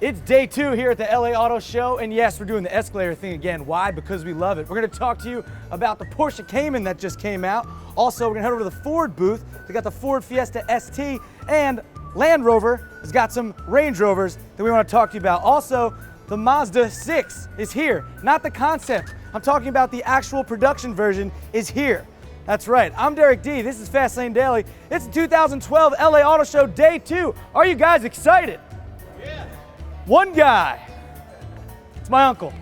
It's day 2 here at the LA Auto Show, and yes, we're doing the escalator thing again. Why? Because we love it. We're going to talk to you about the Porsche Cayman that just came out. Also, we're going to head over to the Ford booth. They got the Ford Fiesta ST, and Land Rover has got some Range Rovers that we want to talk to you about. Also, the Mazda 6 is here. Not the concept. I'm talking about the actual production version is here. That's right. I'm Derek D. This is Fastlane Daily. It's the 2012 LA Auto Show Day 2. Are you guys excited? Yeah. One guy. It's my uncle.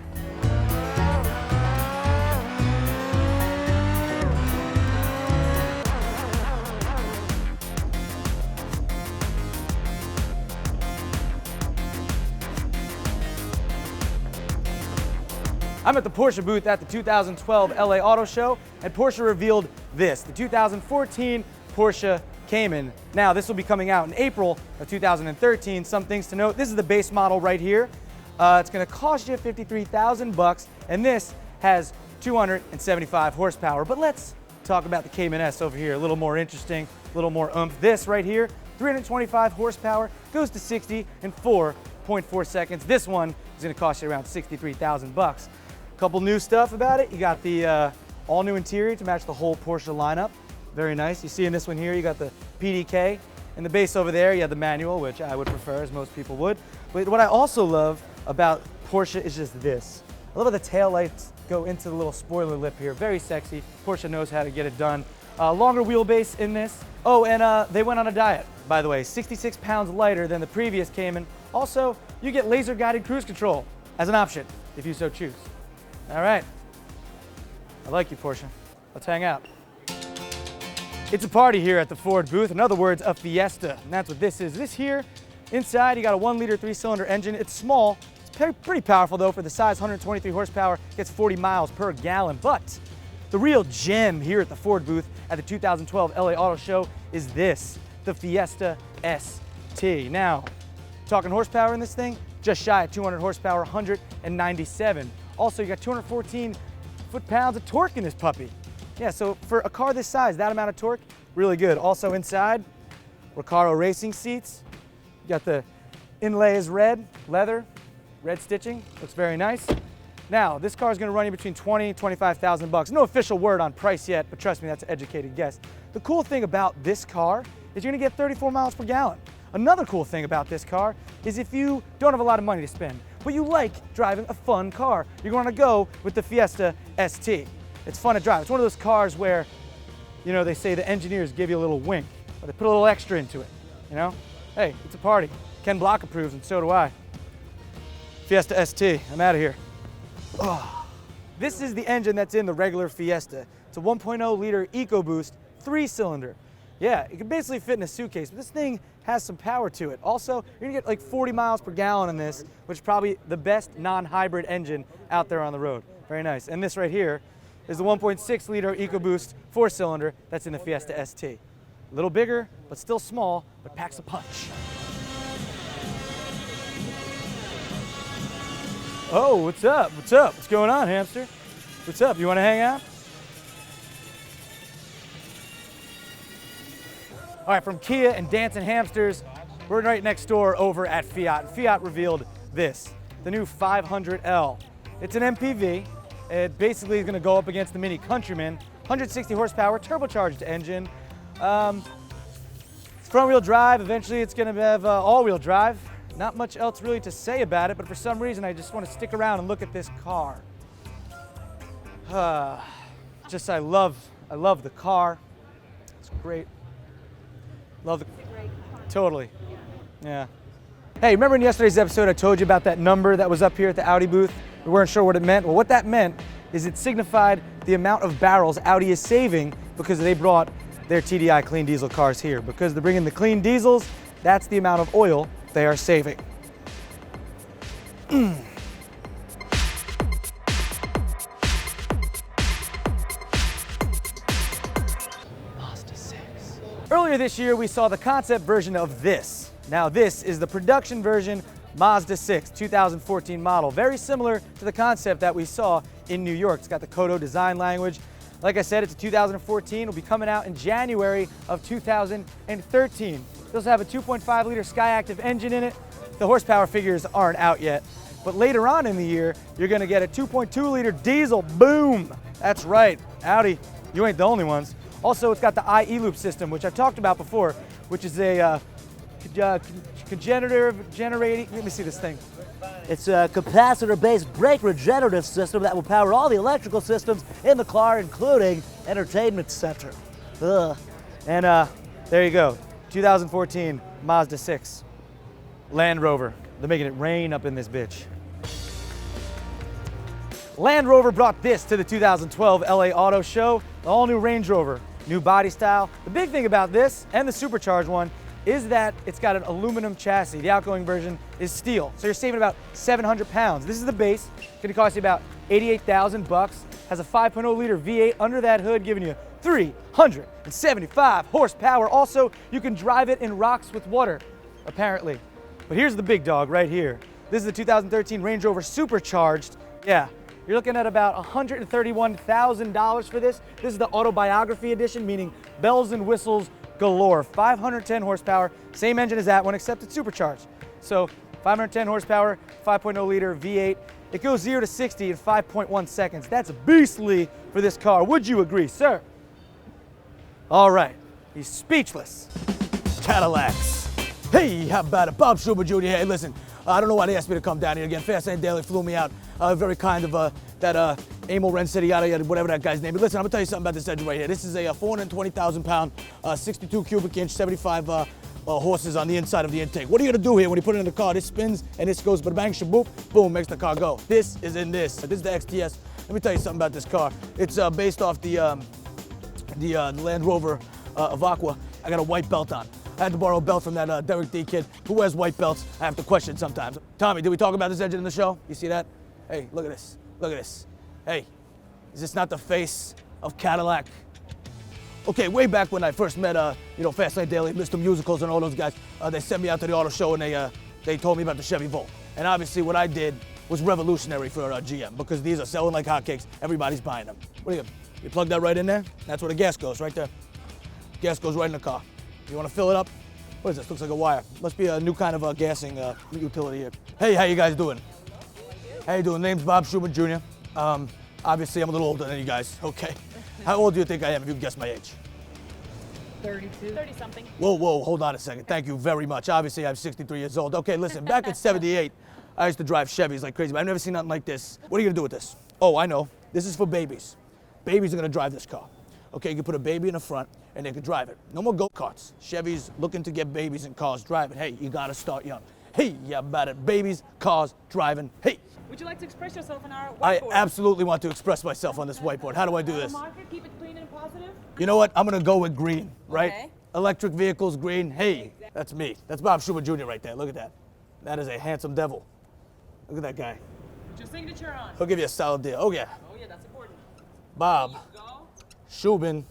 I'm at the Porsche booth at the 2012 LA Auto Show, and Porsche revealed this, the 2014 Porsche Cayman. Now, this will be coming out in April of 2013. Some things to note: this is the base model right here. It's going to cost you $53,000, and this has 275 horsepower. But let's talk about the Cayman S over here. A little more interesting, a little more oomph. This right here, 325 horsepower, goes to 60 in 4.4 seconds. This one is going to cost you around $63,000. Couple new stuff about it. You got the all new interior to match the whole Porsche lineup. Very nice. You see in this one here, you got the PDK. In the base over there, you have the manual, which I would prefer, as most people would. But what I also love about Porsche is just this. I love how the tail lights go into the little spoiler lip here. Very sexy. Porsche knows how to get it done. Longer wheelbase in this. Oh, and they went on a diet, by the way. 66 pounds lighter than the previous Cayman. Also, you get laser guided cruise control as an option, if you so choose. All right. I like you, Porsche. Let's hang out. It's a party here at the Ford booth. In other words, a Fiesta. And that's what this is. This here, inside, you got a 1-liter 3-cylinder engine. It's small. It's pretty powerful, though, for the size. 123 horsepower, gets 40 miles per gallon. But the real gem here at the Ford booth at the 2012 LA Auto Show is this, the Fiesta ST. Now, talking horsepower in this thing, just shy of 200 horsepower, 197. Also, you got 214 foot-pounds of torque in this puppy. Yeah, so for a car this size, that amount of torque, really good. Also inside, Recaro racing seats. You got the inlay is red, leather, red stitching, looks very nice. Now, this car is gonna run you between $20,000 and $25,000. No official word on price yet, but trust me, that's an educated guess. The cool thing about this car is you're gonna get 34 miles per gallon. Another cool thing about this car is if you don't have a lot of money to spend, but you like driving a fun car, you're gonna go with the Fiesta ST. It's fun to drive. It's one of those cars where, you know, they say the engineers give you a little wink, or they put a little extra into it, you know? Hey, it's a party. Ken Block approves, and so do I. Fiesta ST, I'm out of here. Oh. This is the engine that's in the regular Fiesta. It's a 1.0 liter EcoBoost 3-cylinder. Yeah, it can basically fit in a suitcase, but this thing has some power to it. Also, you're gonna get like 40 miles per gallon in this, which is probably the best non-hybrid engine out there on the road. Very nice. And this right here is the 1.6 liter EcoBoost 4-cylinder that's in the Fiesta ST. A little bigger, but still small, but packs a punch. Oh, what's up? What's up? What's going on, hamster? What's up? You want to hang out? All right, from Kia and Dancing Hamsters, we're right next door over at Fiat. Fiat revealed this, the new 500L. It's an MPV. It basically is going to go up against the Mini Countryman. 160 horsepower, turbocharged engine. It's front-wheel drive. Eventually, it's going to have all-wheel drive. Not much else really to say about it, but for some reason, I just want to stick around and look at this car. I love the car. It's great. Love the. Totally. Yeah. Hey, remember in yesterday's episode I told you about that number that was up here at the Audi booth? We weren't sure what it meant. Well, what that meant is it signified the amount of barrels Audi is saving because they brought their TDI clean diesel cars here. Because they're bringing the clean diesels, that's the amount of oil they are saving. Mazda 6. Earlier this year, we saw the concept version of this. Now, this is the production version Mazda 6, 2014 model. Very similar to the concept that we saw in New York. It's got the Kodo design language. Like I said, it's a 2014. It'll be coming out in January of 2013. It also have a 2.5 liter Skyactiv engine in it. the horsepower figures aren't out yet. But later on in the year, you're gonna get a 2.2 liter diesel. Boom! That's right, Audi, you ain't the only ones. Also, it's got the IE-loop system, which I've talked about before, which is a generating, let me see this thing. It's a capacitor-based brake regenerative system that will power all the electrical systems in the car, including entertainment center. Ugh. And there you go, 2014 Mazda 6 Land Rover. They're making it rain up in this bitch. Land Rover brought this to the 2012 LA Auto Show, the all-new Range Rover, new body style. The big thing about this and the Supercharged one is that it's got an aluminum chassis. The outgoing version is steel, so you're saving about 700 pounds. This is the base. It's gonna cost you about 88,000 bucks. Has a 5.0 liter V8 under that hood, giving you 375 horsepower. Also, you can drive it in rocks with water, apparently. But here's the big dog right here. This is the 2013 Range Rover Supercharged. Yeah, you're looking at about $131,000 for this. This is the autobiography edition, meaning bells and whistles galore. 510 horsepower, same engine as that one, except it's supercharged. So 510 horsepower, 5.0 liter V8. It goes 0 to 60 in 5.1 seconds. That's beastly for this car. Would you agree, sir? All right, he's speechless. Cadillacs. Hey, how about it? Bob Shubin Jr. Hey, listen, I don't know why they asked me to come down here again. FastLaneDaily flew me out. Very kind of that Emil Ren City, yada, yada, whatever that guy's name. But listen, I'm gonna tell you something about this engine right here. This is a 420,000 pound, 62 cubic inch, 75 horses on the inside of the intake. What are you gonna do here when you put it in the car? This spins and this goes bang shaboop, boom, makes the car go. This is in this. This is the XTS. Let me tell you something about this car. It's based off the Land Rover of Aqua. I got a white belt on. I had to borrow a belt from that Derek D kid who wears white belts. I have to question sometimes. Tommy, did we talk about this engine in the show? You see that? Hey, look at this. Look at this. Hey, is this not the face of Cadillac? Okay, way back when I first met, FastLaneDaily, Mr. Musicals, and all those guys, they sent me out to the auto show and they told me about the Chevy Volt. And obviously, what I did was revolutionary for GM because these are selling like hotcakes. Everybody's buying them. What do you plug that right in there? That's where the gas goes, right there. Gas goes right in the car. You want to fill it up? What is this? Looks like a wire. Must be a new kind of gassing utility here. Hey, how you guys doing? How you doing? Name's Bob Shubin Jr. Obviously, I'm a little older than you guys. Okay. How old do you think I am, if you can guess my age? 32. 30-something. Whoa, hold on a second. Thank you very much. Obviously, I'm 63 years old. Okay, listen, back in 78, I used to drive Chevys like crazy, but I've never seen nothing like this. What are you gonna do with this? Oh, I know. This is for babies. Babies are gonna drive this car. Okay, you can put a baby in the front and they can drive it. No more go-karts. Chevy's looking to get babies in cars driving. Hey, you gotta start young. Hey, yeah, about it. Babies, cars, driving. Hey. Would you like to express yourself on our whiteboard? I absolutely want to express myself on this whiteboard. How do I do this? Keep it clean and positive. You know what? I'm gonna go with green, right? Okay. Electric vehicles, green. Hey, that's me. That's Bob Shubin Jr. right there. Look at that. That is a handsome devil. Look at that guy. Put your signature on. He'll give you a solid deal. Oh yeah. Oh yeah, that's important. Bob Go. Shubin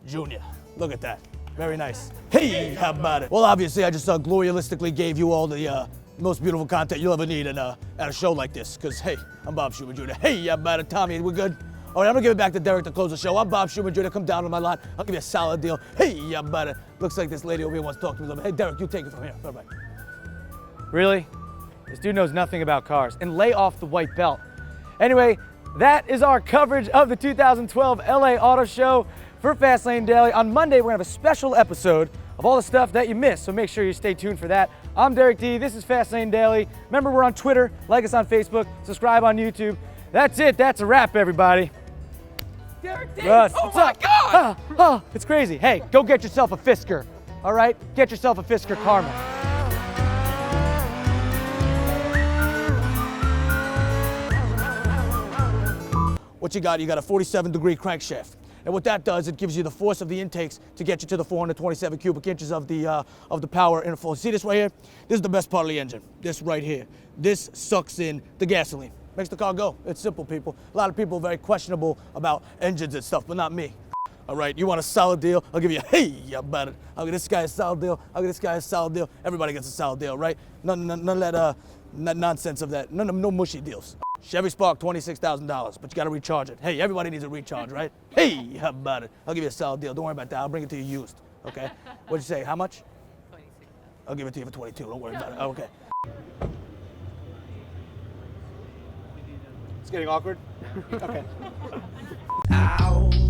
Jr. Look at that. Very nice. Hey, how about it? Well, obviously, I just gloriously gave you all the most beautiful content you'll ever need at a show like this. Because, hey, I'm Bob Shubin Jr. Hey, how about it? Tommy, we're good? All right, I'm going to give it back to Derek to close the show. I'm Bob Shubin Jr. Come down to my lot. I'll give you a solid deal. Hey, how about it? Looks like this lady over here wants to talk to me a little bit. Hey, Derek, you take it from here. Bye-bye. Really? This dude knows nothing about cars. And lay off the white belt. Anyway, that is our coverage of the 2012 LA Auto Show for FastLaneDaily. On Monday, we're gonna have a special episode of all the stuff that you missed, so make sure you stay tuned for that. I'm Derek D, this is FastLaneDaily. Remember, we're on Twitter, like us on Facebook, subscribe on YouTube. That's it, that's a wrap, everybody. Derek D, Russ, oh what's my up? God! It's crazy. Hey, go get yourself a Fisker, all right? Get yourself a Fisker Karma. What you got? You got a 47-degree crankshaft. And what that does, it gives you the force of the intakes to get you to the 427 cubic inches of the power interval. See this right here? This is the best part of the engine. This right here. This sucks in the gasoline. Makes the car go. It's simple, people. A lot of people are very questionable about engines and stuff, but not me. All right, you want a solid deal? I'll give you a hey, yeah, about it. I'll give this guy a solid deal. I'll give this guy a solid deal. Everybody gets a solid deal, right? None of that nonsense of that. No mushy deals. Chevy Spark, $26,000, but you gotta recharge it. Hey, everybody needs a recharge, right? Hey, how about it? I'll give you a solid deal. Don't worry about that. I'll bring it to you used, okay? What'd you say, how much? 26. I'll give it to you for 22. Don't worry about it. Okay. It's getting awkward. Okay. Ow.